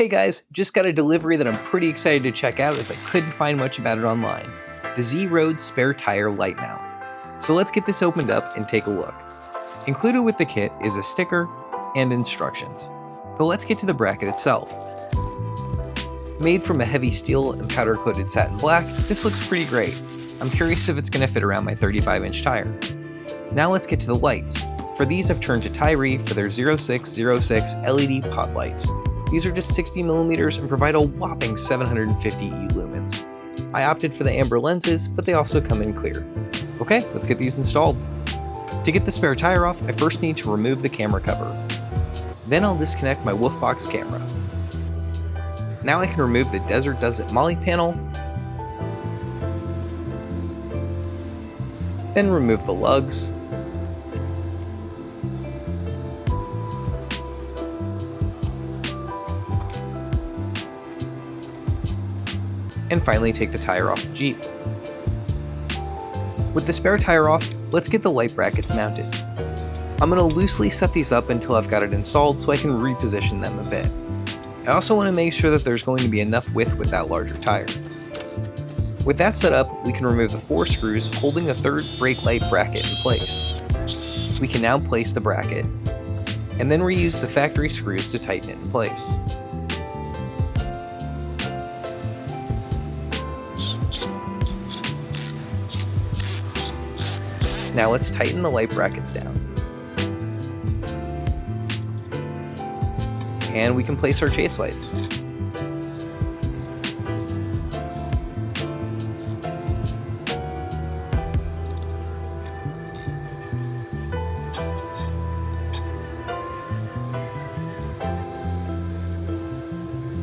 Hey guys, just got a delivery that I'm pretty excited to check out as I couldn't find much about it online. The zRoadz spare tire light mount. So let's get this opened up and take a look. Included with the kit is a sticker and instructions. But let's get to the bracket itself. Made from a heavy steel and powder coated satin black, this looks pretty great. I'm curious if it's going to fit around my 35-inch tire. Now let's get to the lights. For these I've turned to Tyri for their 0606 LED pot lights. These are just 60mm and provide a whopping 750 lumens. I opted for the amber lenses, but they also come in clear. Okay, let's get these installed. To get the spare tire off, I first need to remove the camera cover. Then I'll disconnect my Wolfbox camera. Now I can remove the Desert Does It Molly panel, then remove the lugs, and finally take the tire off the Jeep. With the spare tire off, let's get the light brackets mounted. I'm going to loosely set these up until I've got it installed so I can reposition them a bit. I also want to make sure that there's going to be enough width with that larger tire. With that set up, we can remove the 4 screws holding the third brake light bracket in place. We can now place the bracket, and then reuse the factory screws to tighten it in place. Now let's tighten the light brackets down. And we can place our chase lights.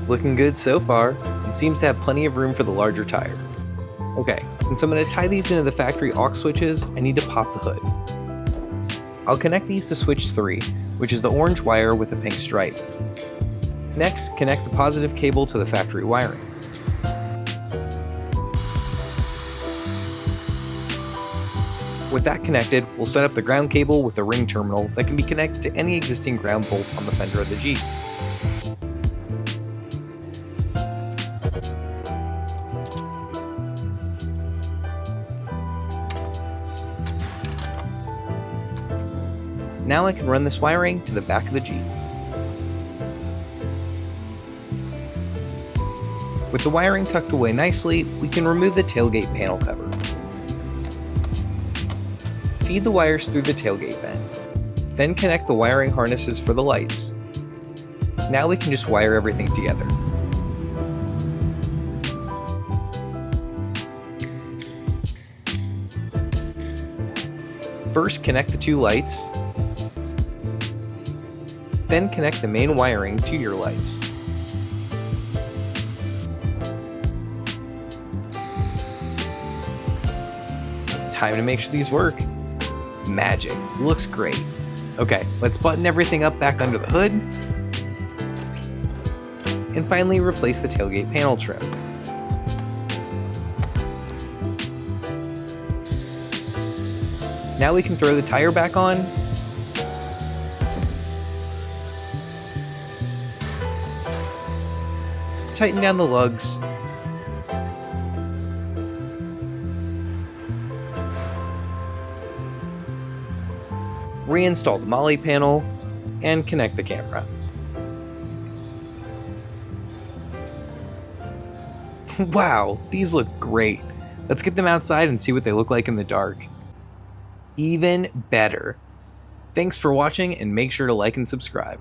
Looking good so far, and seems to have plenty of room for the larger tire. Okay, since I'm going to tie these into the factory aux switches, I need to pop the hood. I'll connect these to switch 3, which is the orange wire with the pink stripe. Next, connect the positive cable to the factory wiring. With that connected, we'll set up the ground cable with the ring terminal that can be connected to any existing ground bolt on the fender of the Jeep. Now I can run this wiring to the back of the Jeep. With the wiring tucked away nicely, we can remove the tailgate panel cover. Feed the wires through the tailgate vent. Then connect the wiring harnesses for the lights. Now we can just wire everything together. First, connect the 2 lights. Then connect the main wiring to your lights. Time to make sure these work. Magic. Looks great. Okay, let's button everything up back under the hood. And finally replace the tailgate panel trim. Now we can throw the tire back on. Tighten down the lugs. Reinstall the molly panel and connect the camera. Wow, these look great. Let's get them outside and see what they look like in the dark. Even better. Thanks for watching and make sure to like and subscribe.